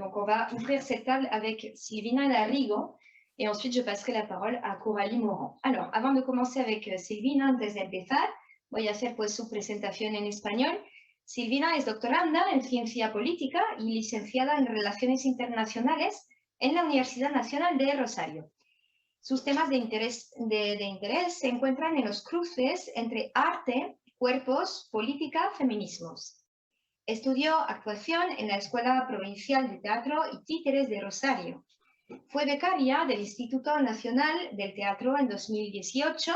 Donc, on va ouvrir cette table avec Silvina Larrigo et ensuite je passerai la parole a Coralie Morán. Alors, avant de commencer avec Silvina, antes de empezar, voy a hacer pues su presentación en español. Silvina es doctoranda en Ciencia Política y licenciada en Relaciones Internacionales en la Universidad Nacional de Rosario. Sus temas de interés se encuentran en los cruces entre arte, cuerpos, política, feminismos. Estudió actuación en la Escuela Provincial de Teatro y Títeres de Rosario. Fue becaria del Instituto Nacional del Teatro en 2018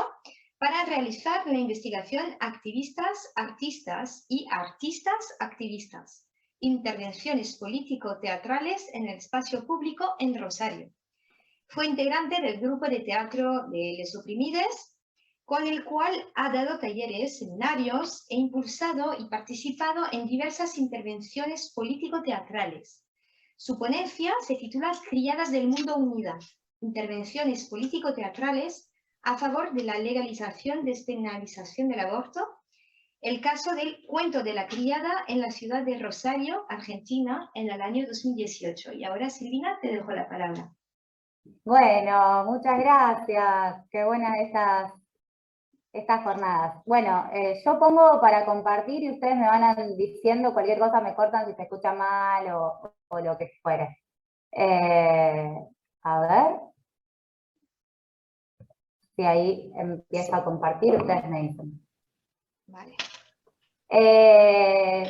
para realizar la investigación Activistas, Artistas y Artistas Activistas, intervenciones político-teatrales en el espacio público en Rosario. Fue integrante del grupo de teatro de Les Oprimides, con el cual ha dado talleres, seminarios e impulsado y participado en diversas intervenciones político-teatrales. Su ponencia se titula Criadas del Mundo Unidas, intervenciones político-teatrales a favor de la legalización, despenalización del aborto, el caso del cuento de la criada en la ciudad de Rosario, Argentina, en el año 2018. Y ahora, Silvina, te dejo la palabra. Bueno, muchas gracias. Qué buenas estas jornadas. Bueno, yo pongo para compartir y ustedes me van diciendo cualquier cosa, me cortan si se escucha mal o lo que fuere. A ver. Si ahí empiezo a compartir, ustedes me dicen. Vale.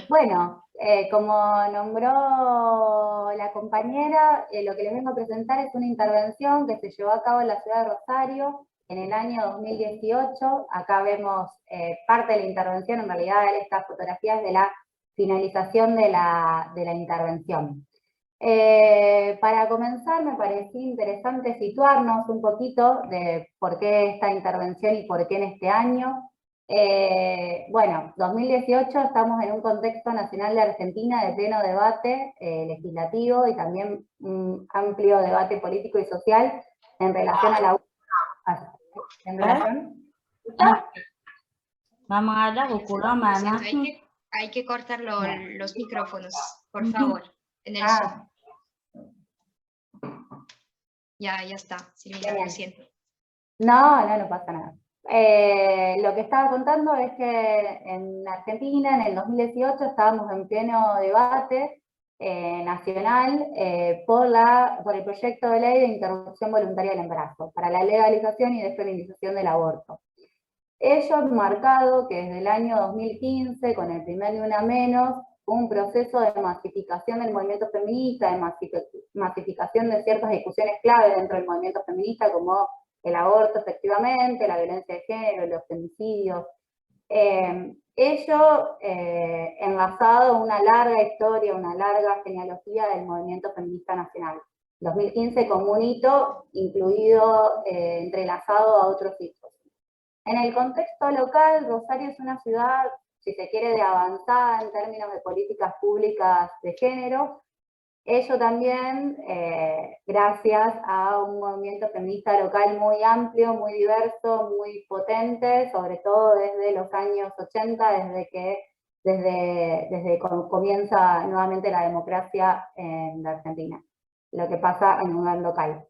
Bueno, como nombró la compañera, lo que les vengo a presentar es una intervención que se llevó a cabo en la ciudad de Rosario en el año 2018. Acá vemos parte de la intervención, en realidad estas fotografías de la finalización de la intervención. Para comenzar, me pareció interesante situarnos un poquito de por qué esta intervención y por qué en este año. Bueno, 2018 estamos en un contexto nacional de Argentina de pleno debate legislativo y también un amplio debate político y social en relación a la... ¿En relación? Vamos a la hay que cortar los micrófonos, por favor. En el Zoom. Ya está, Silvina, lo siento. No pasa nada. Lo que estaba contando es que en Argentina, en el 2018, estábamos en pleno debate nacional por el proyecto de ley de interrupción voluntaria del embarazo, para la legalización y despenalización del aborto. Ello marcado que desde el año 2015, con el primer Ni Una Menos, un proceso de masificación del movimiento feminista, de masificación de ciertas discusiones clave dentro del movimiento feminista, como el aborto efectivamente, la violencia de género, los femicidios. Ello enlazado a una larga historia, una larga genealogía del movimiento feminista nacional. 2015 como un hito incluido, entrelazado a otros hitos. En el contexto local, Rosario es una ciudad, si se quiere, de avanzada en términos de políticas públicas de género. Ello también gracias a un movimiento feminista local muy amplio, muy diverso, muy potente, sobre todo desde los años 80, desde que comienza nuevamente la democracia en la Argentina, lo que pasa en un nivel local.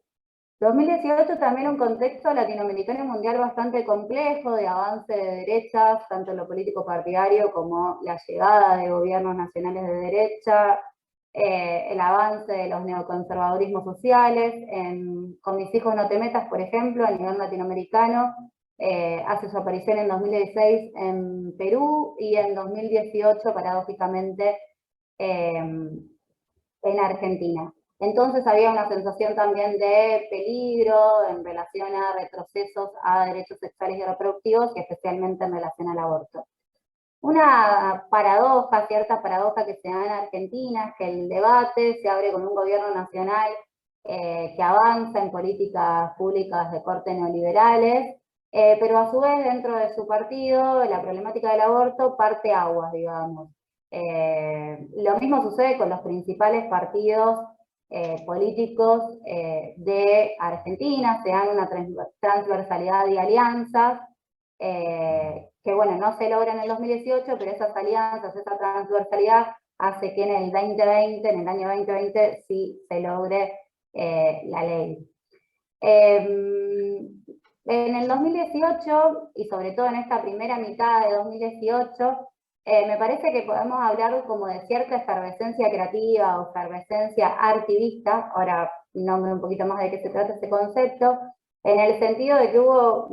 2018 también un contexto latinoamericano y mundial bastante complejo, de avance de derechas, tanto en lo político partidario como la llegada de gobiernos nacionales de derecha, el avance de los neoconservadurismos sociales. Con Mis hijos no te metas, por ejemplo, a nivel latinoamericano, hace su aparición en 2016 en Perú y en 2018, paradójicamente, en Argentina. Entonces había una sensación también de peligro en relación a retrocesos a derechos sexuales y reproductivos, y especialmente en relación al aborto. Una paradoja, cierta paradoja que se da en Argentina, es que el debate se abre con un gobierno nacional que avanza en políticas públicas de corte neoliberales, pero a su vez dentro de su partido la problemática del aborto parte aguas, digamos. Lo mismo sucede con los principales partidos políticos de Argentina, se dan una transversalidad y alianzas, que bueno, no se logran en el 2018, pero esas alianzas, esa transversalidad hace que en el 2020, en el año 2020, sí se logre la ley. En el 2018, y sobre todo en esta primera mitad de 2018, me parece que podemos hablar como de cierta efervescencia creativa o efervescencia artivista, ahora nombro un poquito más de qué se trata ese concepto, en el sentido de que hubo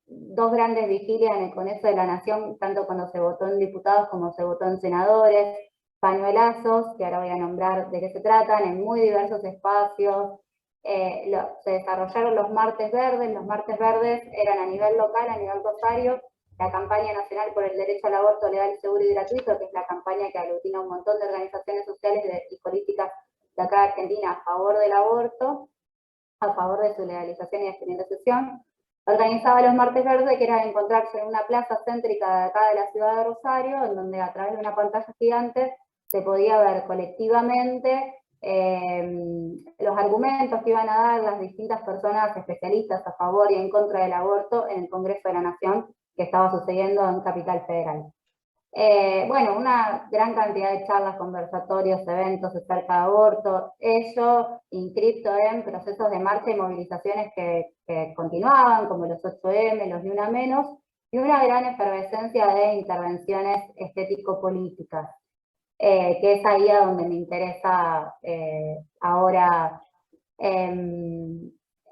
dos grandes vigilias en el Congreso de la Nación, tanto cuando se votó en diputados como se votó en senadores, pañuelazos, que ahora voy a nombrar de qué se tratan, en muy diversos espacios. Se desarrollaron los martes verdes eran a nivel local, a nivel Rosario, la campaña nacional por el derecho al aborto legal, seguro y gratuito, que es la campaña que aglutina un montón de organizaciones sociales y políticas de acá de Argentina a favor del aborto, a favor de su legalización y despenalización. Organizaba los martes verdes, que era encontrarse en una plaza céntrica de acá de la ciudad de Rosario, en donde a través de una pantalla gigante se podía ver colectivamente los argumentos que iban a dar las distintas personas especialistas a favor y en contra del aborto en el Congreso de la Nación que estaba sucediendo en Capital Federal. Bueno, una gran cantidad de charlas, conversatorios, eventos acerca de aborto, ello inscripto en procesos de marcha y movilizaciones que continuaban, como los 8M, los Ni Una Menos, y una gran efervescencia de intervenciones estético-políticas. Que es ahí a donde me interesa ahora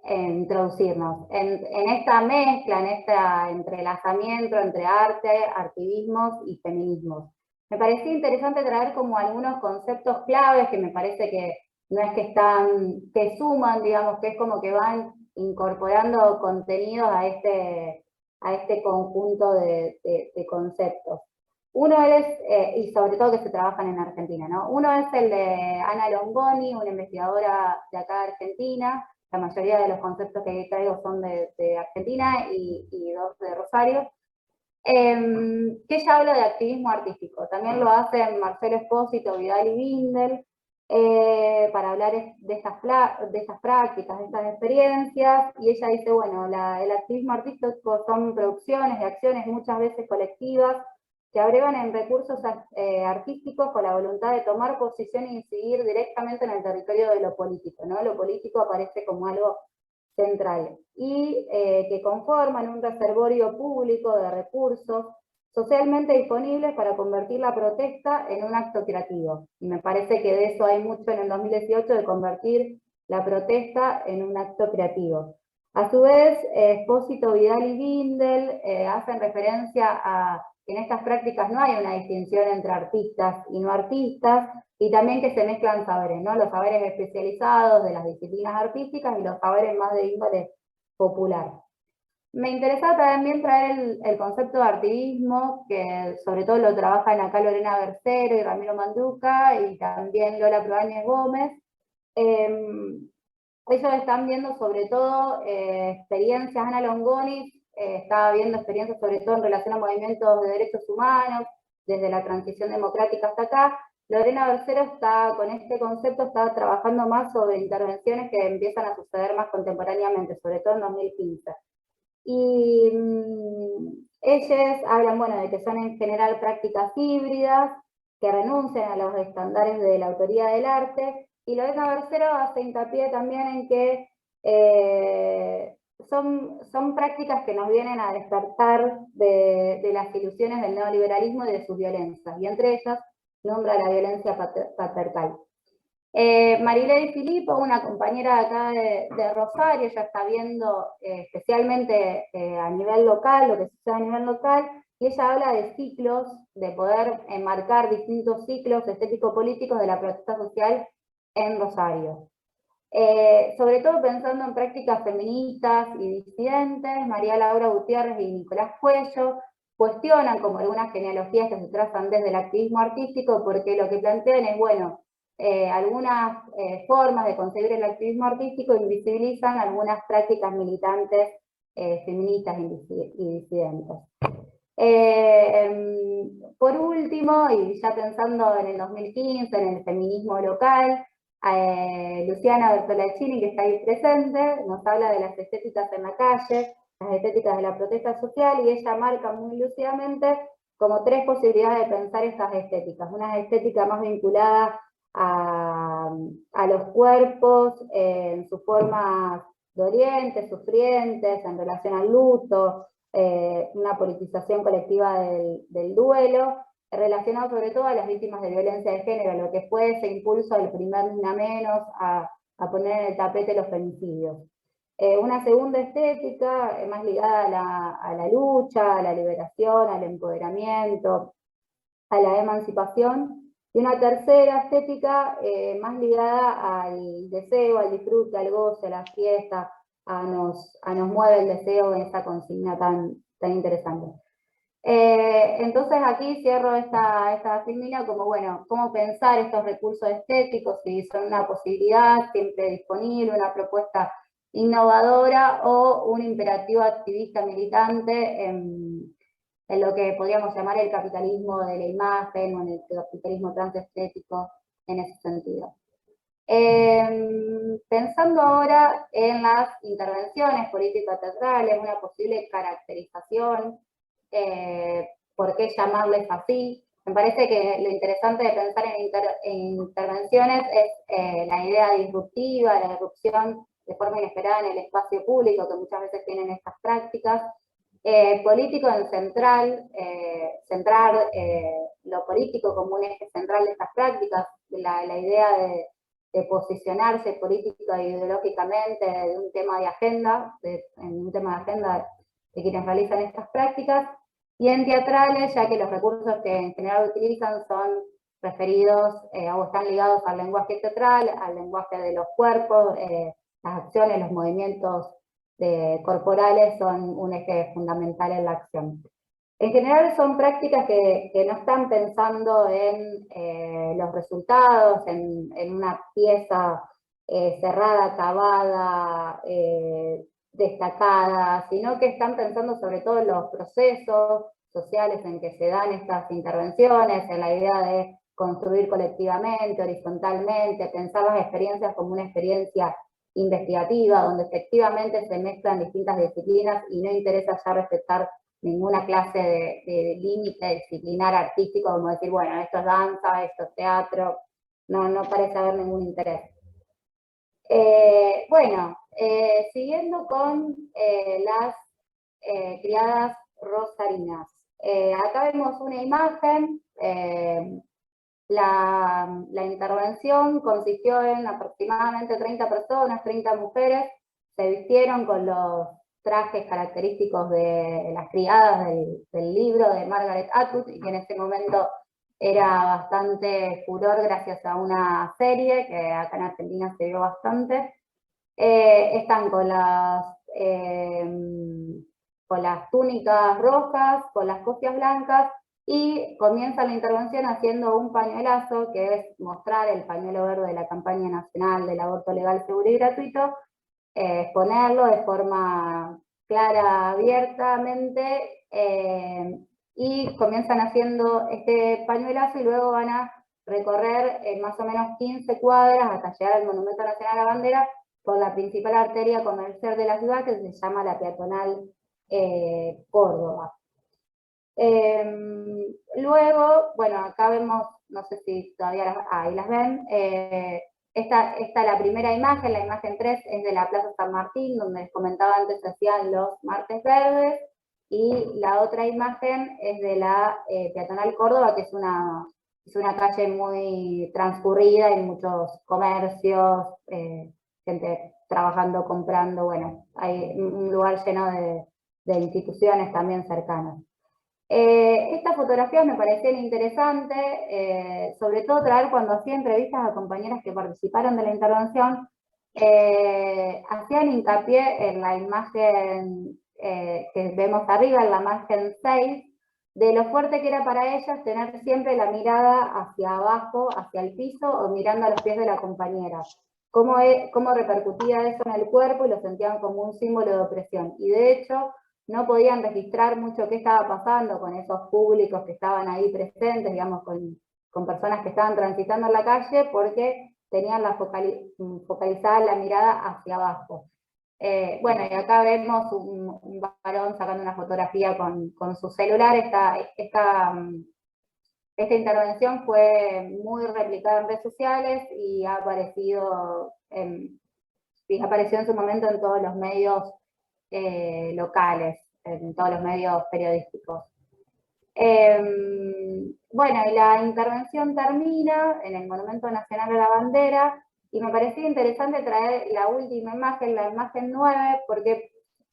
introducirnos. En esta mezcla, en este entrelazamiento entre arte, activismos y feminismos. Me parecía interesante traer como algunos conceptos claves que me parece que no es que suman, digamos, que es como que van incorporando contenidos a este conjunto de conceptos. Uno es, y sobre todo que se trabajan en Argentina, ¿no? Uno es el de Ana Longoni, una investigadora de acá de Argentina. La mayoría de los conceptos que traigo son de Argentina y dos de Rosario. Que ella habla de activismo artístico. También lo hacen Marcelo Espósito, Vidal y Windel, para hablar de estas prácticas, de estas experiencias. Y ella dice, bueno, el activismo artístico son producciones y acciones muchas veces colectivas, que abrevan en recursos artísticos con la voluntad de tomar posición e incidir directamente en el territorio de lo político, ¿no? Lo político aparece como algo central, y que conforman un reservorio público de recursos socialmente disponibles para convertir la protesta en un acto creativo. Y me parece que de eso hay mucho en el 2018, de convertir la protesta en un acto creativo. A su vez, Espósito, Vidal y Windel hacen referencia a que en estas prácticas no hay una distinción entre artistas y no artistas, y también que se mezclan saberes, ¿no? Los saberes especializados de las disciplinas artísticas y los saberes más de índole popular. Me interesaba también traer el concepto de activismo, que sobre todo lo trabajan acá Lorena Bercero y Ramiro Manduca, y también Lola Proáñez Gómez. Ellos están viendo sobre todo experiencias, Ana Longoni estaba viendo experiencias sobre todo en relación a movimientos de derechos humanos, desde la transición democrática hasta acá. Lorena Bercero está, con este concepto, está trabajando más sobre intervenciones que empiezan a suceder más contemporáneamente, sobre todo en 2015. Y ellos hablan, bueno, de que son en general prácticas híbridas, que renuncian a los estándares de la autoría del arte, y Lorena Bercero hace hincapié también en que son prácticas que nos vienen a despertar de las ilusiones del neoliberalismo y de sus violencias, y entre ellas nombra la violencia patriarcal. Marilei Filippo, una compañera de acá de Rosario, ya está viendo especialmente a nivel local, lo que sucede a nivel local, y ella habla de ciclos, de poder enmarcar distintos ciclos estético-políticos de la protesta social en Rosario. Sobre todo pensando en prácticas feministas y disidentes, María Laura Gutiérrez y Nicolás Cuello cuestionan como algunas genealogías que se trazan desde el activismo artístico, porque lo que plantean es, bueno, algunas formas de concebir el activismo artístico invisibilizan algunas prácticas militantes feministas y disidentes. Por último, y ya pensando en el 2015, en el feminismo local, Luciana Bertolacini, que está ahí presente, nos habla de las estéticas en la calle, las estéticas de la protesta social, y ella marca muy lúcidamente como tres posibilidades de pensar estas estéticas. Una estética más vinculada a los cuerpos en sus formas dolientes, sufrientes, en relación al luto, una politización colectiva del duelo, relacionado sobre todo a las víctimas de violencia de género, lo que fue ese impulso del primer Ni Una Menos a poner en el tapete los femicidios. Una segunda estética más ligada a la lucha, a la liberación, al empoderamiento, a la emancipación, y una tercera estética más ligada al deseo, al disfrute, al goce, a la fiesta, nos mueve el deseo en esta consigna tan interesante. Entonces aquí cierro esta filmina como, bueno, cómo pensar estos recursos estéticos, si son una posibilidad siempre disponible, una propuesta innovadora o un imperativo activista militante en lo que podríamos llamar el capitalismo de la imagen o en el capitalismo transestético en ese sentido. Pensando ahora en las intervenciones políticas teatrales, una posible caracterización, ¿por qué llamarles así? Me parece que lo interesante de pensar en intervenciones es la idea disruptiva, la disrupción de forma inesperada en el espacio público, que muchas veces tienen estas prácticas. Político en centrar lo político como un eje central de estas prácticas, la idea de posicionarse política e ideológicamente de un tema de agenda, en un tema de agenda de quienes realizan estas prácticas, y en teatrales, ya que los recursos que en general utilizan son referidos o están ligados al lenguaje teatral, al lenguaje de los cuerpos, las acciones, los movimientos corporales son un eje fundamental en la acción. En general son prácticas que no están pensando en los resultados, en una pieza cerrada, acabada, destacada, sino que están pensando sobre todo en los procesos sociales en que se dan estas intervenciones, en la idea de construir colectivamente, horizontalmente, pensar las experiencias como una experiencia investigativa, donde efectivamente se mezclan distintas disciplinas y no interesa ya respetar ninguna clase de límite disciplinar artístico, como decir, bueno, esto es danza, esto es teatro, no parece haber ningún interés. Siguiendo con las criadas rosarinas. Acá vemos una imagen, la intervención consistió en aproximadamente 30 personas, 30 mujeres, se vistieron con los trajes característicos de las criadas del libro de Margaret Atwood, y que en ese momento era bastante furor gracias a una serie que acá en Argentina se vio bastante. Están con las túnicas rojas, con las copias blancas, y comienza la intervención haciendo un pañuelazo, que es mostrar el pañuelo verde de la campaña nacional del aborto legal, seguro y gratuito, ponerlo de forma clara, abiertamente, y comienzan haciendo este pañuelazo y luego van a recorrer más o menos 15 cuadras hasta llegar al Monumento Nacional a la Bandera por la principal arteria comercial de la ciudad, que se llama la peatonal Córdoba. Luego, bueno, acá vemos, no sé si todavía ahí las ven, esta la primera imagen, la imagen 3, es de la Plaza San Martín, donde les comentaba antes se hacían los martes verdes, y la otra imagen es de la peatonal Córdoba, que es una calle muy transcurrida, hay muchos comercios, gente trabajando, comprando, bueno, hay un lugar lleno de instituciones también cercanas. Estas fotografías me parecían interesantes, sobre todo traer cuando hacía entrevistas a compañeras que participaron de la intervención, hacían hincapié en la imagen que vemos arriba, en la imagen 6, de lo fuerte que era para ellas tener siempre la mirada hacia abajo, hacia el piso, o mirando a los pies de la compañera. Cómo repercutía eso en el cuerpo y lo sentían como un símbolo de opresión. Y de hecho, no podían registrar mucho qué estaba pasando con esos públicos que estaban ahí presentes, digamos, con personas que estaban transitando en la calle, porque tenían focalizada la mirada hacia abajo. Bueno, y acá vemos un varón sacando una fotografía con su celular. Esta intervención fue muy replicada en redes sociales y ha aparecido y apareció en su momento en todos los medios locales, en todos los medios periodísticos. Bueno, y la intervención termina en el Monumento Nacional a la Bandera, y me parecía interesante traer la última imagen, la imagen 9, porque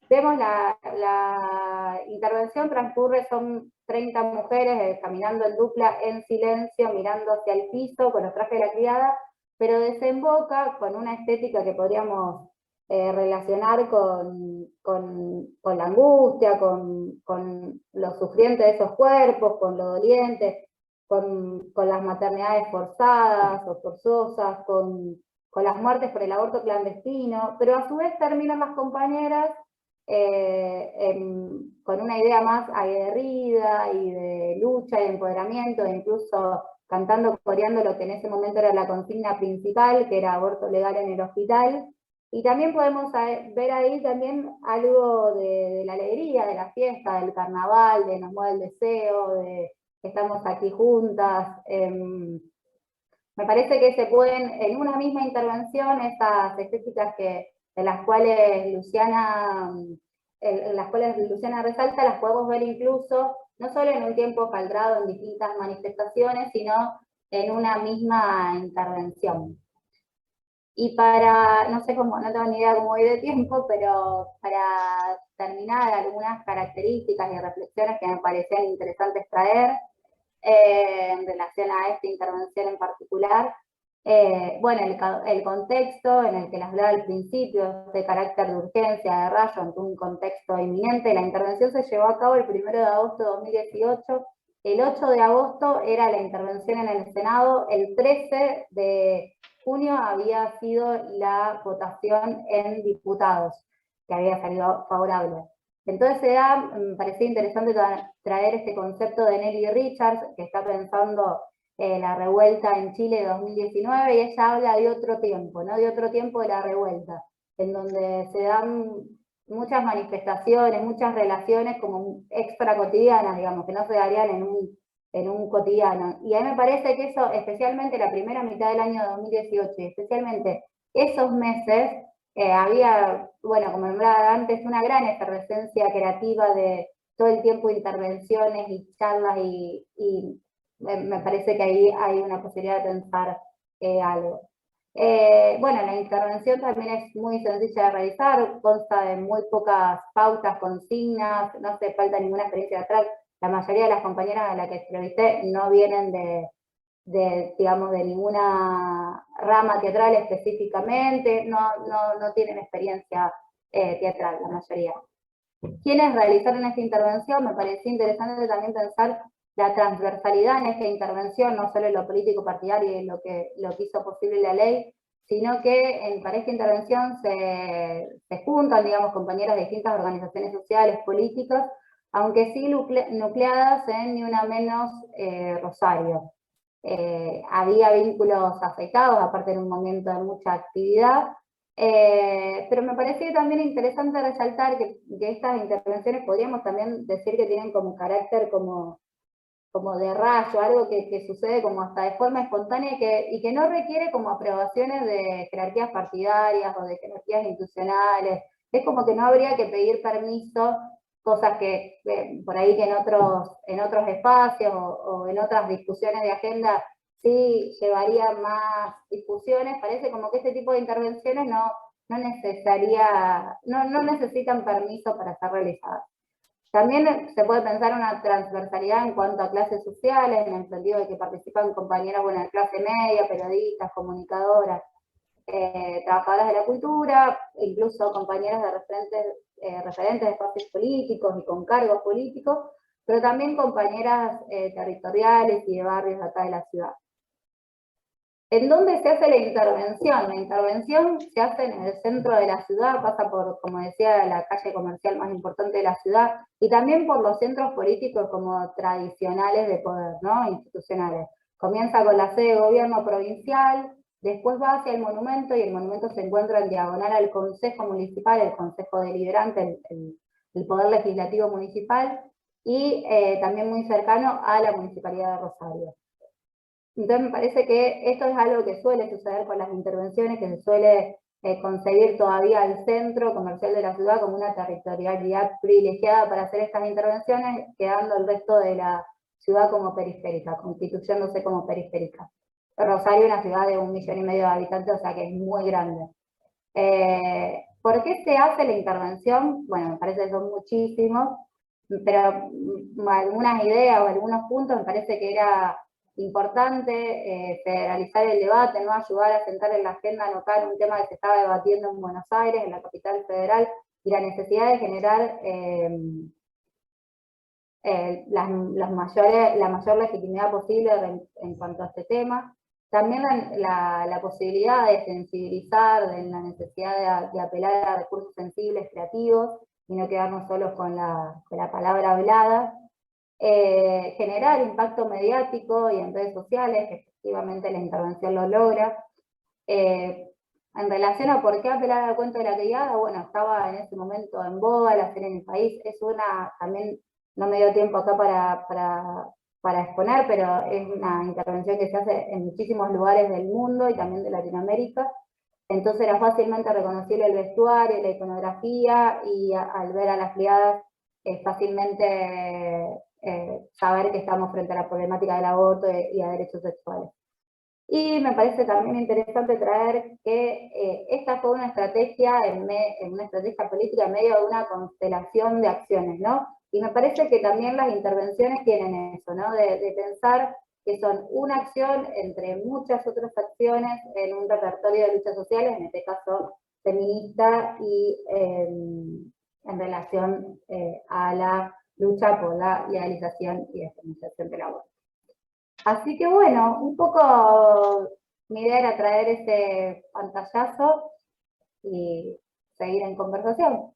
vemos la intervención transcurre, son 30 mujeres caminando en dupla, en silencio, mirando hacia el piso, con los trajes de la criada, pero desemboca con una estética que podríamos relacionar con la angustia, con los sufrientes de esos cuerpos, con los dolientes, con las maternidades forzadas o forzosas, con las muertes por el aborto clandestino, pero a su vez terminan las compañeras con una idea más aguerrida y de lucha y empoderamiento, e incluso cantando, coreando lo que en ese momento era la consigna principal, que era aborto legal en el hospital. Y también podemos ver ahí también algo de la alegría, de la fiesta, del carnaval, de nos mueve el deseo, de que estamos aquí juntas. Me parece que se pueden, en una misma intervención, esas estéticas de las cuales Luciana resalta, las podemos ver incluso, no solo en un tiempo caldrado en distintas manifestaciones, sino en una misma intervención. Y no sé cómo, no tengo ni idea cómo voy de tiempo, pero para terminar, algunas características y reflexiones que me parecían interesantes traer en relación a esta intervención en particular. Bueno, el contexto en el que les hablaba al principio, de carácter de urgencia, de rayo, ante un contexto inminente. La intervención se llevó a cabo el 1 de agosto de 2018, el 8 de agosto era la intervención en el Senado, el 13 de junio había sido la votación en diputados, que había salido favorable. Entonces me parecía interesante traer este concepto de Nelly Richards, que está pensando la revuelta en Chile de 2019, y ella habla de otro tiempo, ¿no? De otro tiempo de la revuelta, en donde se dan muchas manifestaciones, muchas relaciones como extra cotidianas, digamos, que no se darían en un cotidiano. Y a mí me parece que eso, especialmente la primera mitad del año 2018, y especialmente esos meses, había, bueno, como nombraba antes, una gran efervescencia creativa de todo el tiempo intervenciones y charlas, y me parece que ahí hay una posibilidad de pensar algo. Bueno, la intervención también es muy sencilla de realizar, consta de muy pocas pautas, consignas, no hace falta ninguna experiencia de atrás. La mayoría de las compañeras a las que entrevisté no vienen digamos, de ninguna rama teatral específicamente, no tienen experiencia teatral, la mayoría. Quienes realizaron esta intervención, me pareció interesante también pensar la transversalidad en esta intervención, no solo en lo político partidario y lo que hizo posible la ley, sino que para esta intervención se juntan, digamos, compañeros de distintas organizaciones sociales, políticas, aunque sí nucleadas en Ni Una Menos Rosario. Había vínculos afectados, aparte en un momento de mucha actividad, pero me parecía también interesante resaltar que estas intervenciones podríamos también decir que tienen como carácter como de rayo, algo que sucede como hasta de forma espontánea y que no requiere como aprobaciones de jerarquías partidarias o de jerarquías institucionales. Es como que no habría que pedir permiso, cosas que por ahí que en otros espacios o en otras discusiones de agenda sí llevaría más discusiones. Parece como que este tipo de intervenciones no necesitan permiso para ser realizadas. También se puede pensar una transversalidad en cuanto a clases sociales, en el sentido de que participan compañeras, bueno, de clase media, periodistas, comunicadoras, trabajadoras de la cultura, incluso compañeras de referentes de espacios políticos y con cargos políticos, pero también compañeras territoriales y de barrios de acá de la ciudad. ¿En dónde se hace la intervención? La intervención se hace en el centro de la ciudad, pasa por, como decía, la calle comercial más importante de la ciudad, y también por los centros políticos como tradicionales de poder, ¿no? Institucionales. Comienza con la sede de gobierno provincial, después va hacia el monumento, y el monumento se encuentra en diagonal al Consejo Municipal, el Consejo Deliberante, el Poder Legislativo Municipal, y también muy cercano a la Municipalidad de Rosario. Entonces me parece que esto es algo que suele suceder con las intervenciones, que se suele concebir todavía al centro comercial de la ciudad como una territorialidad privilegiada para hacer estas intervenciones, quedando el resto de la ciudad como periférica, constituyéndose como periférica. Rosario es una ciudad de 1,5 millones de habitantes, o sea que es muy grande. ¿Por qué se hace la intervención? Bueno, me parece que son muchísimos, pero algunas ideas o algunos puntos me parece que era importante federalizar el debate, ¿no? Ayudar a sentar en la agenda local un tema que se estaba debatiendo en Buenos Aires, en la capital federal, y la necesidad de generar la mayor legitimidad posible en cuanto a este tema. También la posibilidad de sensibilizar, de la necesidad de apelar a recursos sensibles, creativos, y no quedarnos solos con la palabra hablada. Generar impacto mediático y en redes sociales, que efectivamente la intervención lo logra. En relación a por qué apelar al cuento de la criada, bueno, estaba en ese momento en boga la serie en el país, es también no me dio tiempo acá para exponer, pero es una intervención que se hace en muchísimos lugares del mundo y también de Latinoamérica. Entonces era fácilmente reconocible el vestuario, la iconografía, y al ver a las criadas fácilmente saber que estamos frente a la problemática del aborto y a derechos sexuales. Y me parece también interesante traer que esta fue una estrategia, una estrategia política en medio de una constelación de acciones, ¿no? Y me parece que también las intervenciones tienen eso, ¿no? De pensar que son una acción entre muchas otras acciones en un repertorio de luchas sociales, en este caso feminista, y en relación a la lucha por la legalización y despenalización del aborto. Así que bueno, un poco mi idea era traer ese pantallazo y seguir en conversación.